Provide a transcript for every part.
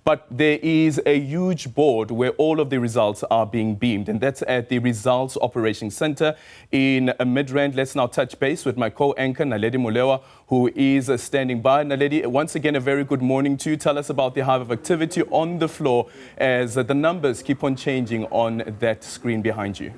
But there is a huge board where all of the results are being beamed, and that's at the Results Operations Center in Midrand. Let's now touch base with my co-anchor, Naledi Moleo, who is standing by. Naledi, once again, a very good morning to you. Tell us about the hive of activity on the floor as the numbers keep on changing on that screen behind you.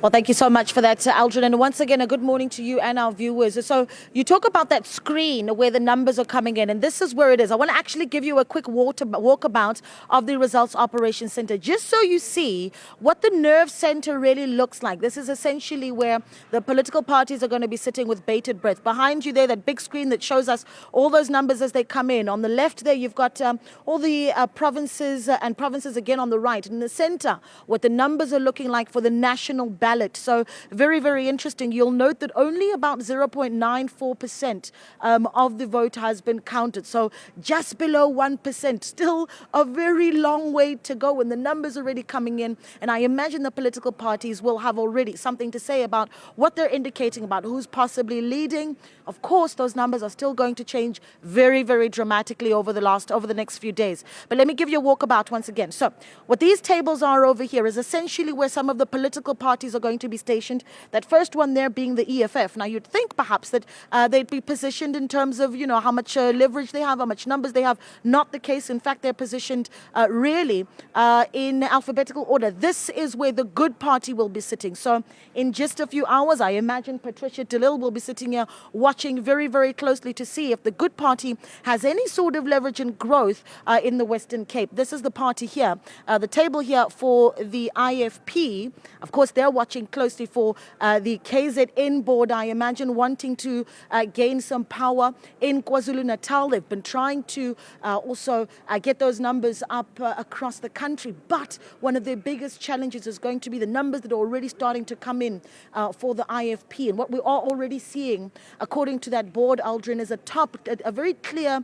Well, thank you so much for that, Aldrin. And once again, a good morning to you and our viewers. So you talk about that screen where the numbers are coming in, and this is where it is. I want to actually give you a quick walkabout of the Results Operations Center, just so you see what the nerve center really looks like. This is essentially where the political parties are going to be sitting with bated breath. Behind you there, that big screen that shows us all those numbers as they come in. On the left there, you've got all the provinces and provinces again on the right. In the center, what the numbers are looking like for the national ballot. So very, very interesting. You'll note that only about 0.94% of the vote has been counted. So just below 1%, still a very long way to go. And the numbers are already coming in. And I imagine the political parties will have already something to say about what they're indicating about who's possibly leading. Of course, those numbers are still going to change very, very dramatically over the next few days. But let me give you a walkabout once again. So what these tables are over here is essentially where some of the political parties are going to be stationed. That first one there being the EFF. Now, you'd think perhaps that they'd be positioned in terms of, you know, how much leverage they have, how much numbers they have. Not the case. In fact, they're positioned really in alphabetical order. This is where the Good Party will be sitting. So in just a few hours, I imagine Patricia de Lille will be sitting here watching very, very closely to see if the Good Party has any sort of leverage and growth in the Western Cape. This is the party here. The table here for the IFP. Of course, they're watching closely for the KZN board, I imagine, wanting to gain some power in KwaZulu-Natal. They've been trying to also get those numbers up across the country. But one of their biggest challenges is going to be the numbers that are already starting to come in for the IFP. And what we are already seeing, according to that board, Aldrin, is a very clear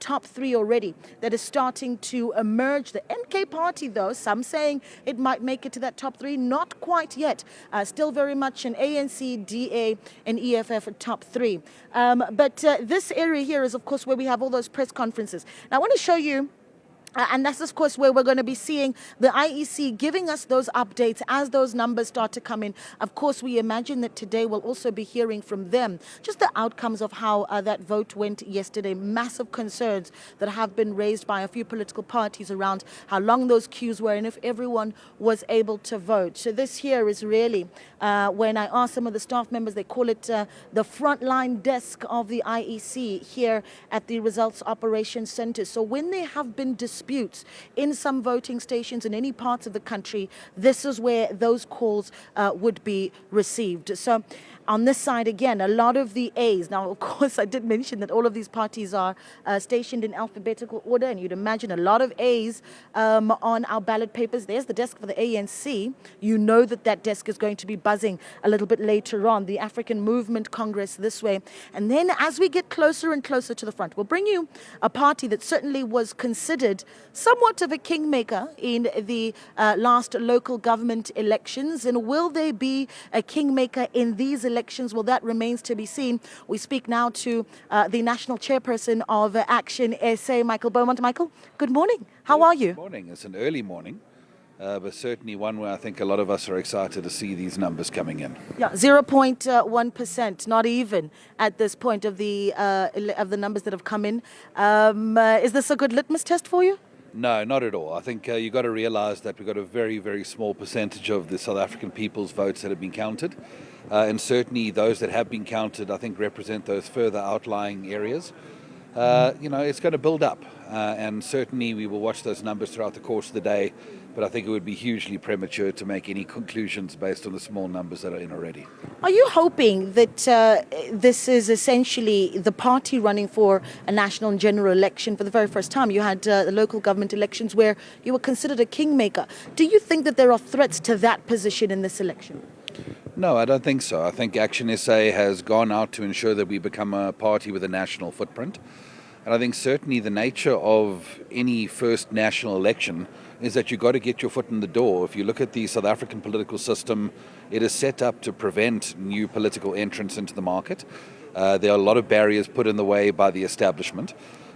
top three already that is starting to emerge. The MK party, though, some saying it might make it to that top three, not quite yet. Still very much an ANC, DA, and EFF top three. But this area here is, of course, where we have all those press conferences. Now, I want to show you. And that's, of course, where we're going to be seeing the IEC giving us those updates as those numbers start to come in. Of course, we imagine that today we'll also be hearing from them just the outcomes of how that vote went yesterday. Massive concerns that have been raised by a few political parties around how long those queues were and if everyone was able to vote. So this here is really when I ask some of the staff members, they call it the frontline desk of the IEC here at the Results Operations Center. So when there have been disputes in some voting stations in any parts of the country, this is where those calls would be received. So on this side, again, a lot of the A's. Now, of course, I did mention that all of these parties are stationed in alphabetical order, and you'd imagine a lot of A's on our ballot papers. There's the desk for the ANC. You know that that desk is going to be buzzing a little bit later on. The African Movement Congress this way. And then as we get closer and closer to the front, we'll bring you a party that certainly was considered somewhat of a kingmaker in the last local government elections. And will they be a kingmaker in these elections? Well, that remains to be seen. We speak now to the National Chairperson of ACTIONSA, Michael Beaumont. Michael, good morning. How are you? Good morning. It's an early morning, but certainly one where I think a lot of us are excited to see these numbers coming in. Yeah, 0.1%, not even at this point of the numbers that have come in. Is this a good litmus test for you? No, not at all. I think you've got to realize that we've got a very, very small percentage of the South African people's votes that have been counted. And certainly those that have been counted, I think, represent those further outlying areas. You know, it's going to build up. And certainly we will watch those numbers throughout the course of the day. But I think it would be hugely premature to make any conclusions based on the small numbers that are in already. Are you hoping that this is essentially the party running for a national and general election for the very first time? You had the local government elections where you were considered a kingmaker. Do you think that there are threats to that position in this election? No, I don't think so. I think ACTIONSA has gone out to ensure that we become a party with a national footprint. And I think certainly the nature of any first national election is that you've got to get your foot in the door. If you look at the South African political system, it is set up to prevent new political entrants into the market. There are a lot of barriers put in the way by the establishment.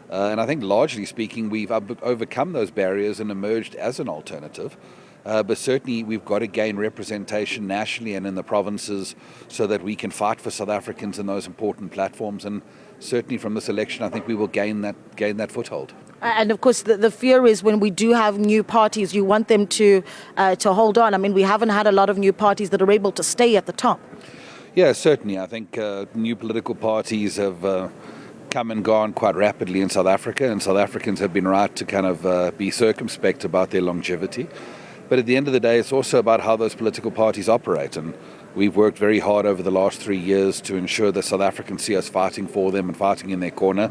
And I think largely speaking, we've overcome those barriers and emerged as an alternative. But certainly we've got to gain representation nationally and in the provinces so that we can fight for South Africans in those important platforms. And certainly from this election, I think we will gain that foothold. And of course, the fear is when we do have new parties, you want them to hold on. I mean, we haven't had a lot of new parties that are able to stay at the top. Yeah, certainly. I think new political parties have come and gone quite rapidly in South Africa, and South Africans have been right to kind of be circumspect about their longevity. But at the end of the day, it's also about how those political parties operate. And we've worked very hard over the last 3 years to ensure that South Africans see us fighting for them and fighting in their corner.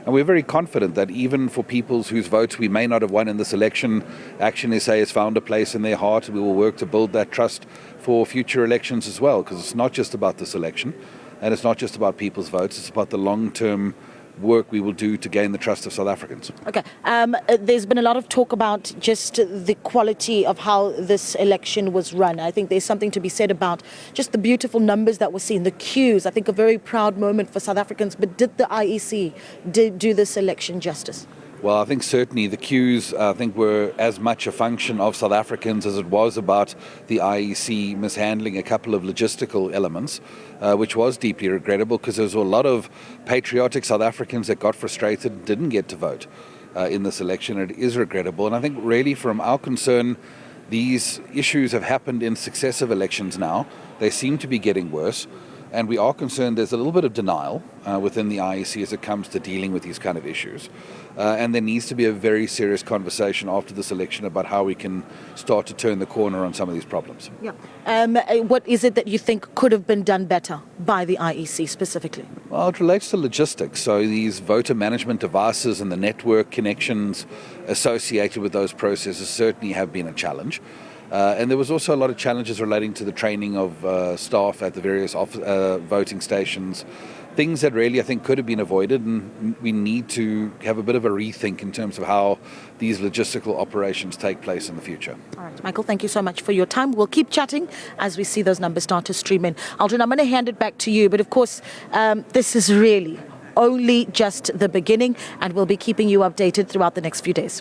And we're very confident that even for peoples whose votes we may not have won in this election, Action SA has found a place in their heart. We will work to build that trust for future elections as well, because it's not just about this election, and it's not just about people's votes, it's about the long-term work we will do to gain the trust of South Africans. Okay. There's been a lot of talk about just the quality of how this election was run. I think there's something to be said about just the beautiful numbers that were seen, the queues. I think a very proud moment for South Africans. But did the IEC do this election justice? Well, I think certainly the queues, were as much a function of South Africans as it was about the IEC mishandling a couple of logistical elements, which was deeply regrettable because there was a lot of patriotic South Africans that got frustrated and didn't get to vote in this election. It is regrettable. And I think really from our concern, these issues have happened in successive elections now. They seem to be getting worse. And we are concerned there's a little bit of denial within the IEC as it comes to dealing with these kind of issues. And there needs to be a very serious conversation after this election about how we can start to turn the corner on some of these problems. Yeah. What is it that you think could have been done better by the IEC specifically? Well, it relates to logistics. So these voter management devices and the network connections associated with those processes certainly have been a challenge. And there was also a lot of challenges relating to the training of staff at the various voting stations, things that really I think could have been avoided, and we need to have a bit of a rethink in terms of how these logistical operations take place in the future. All right, Michael, thank you so much for your time. We'll keep chatting as we see those numbers start to stream in. Aldrin, I'm going to hand it back to you, but of course, this is really only just the beginning, and we'll be keeping you updated throughout the next few days.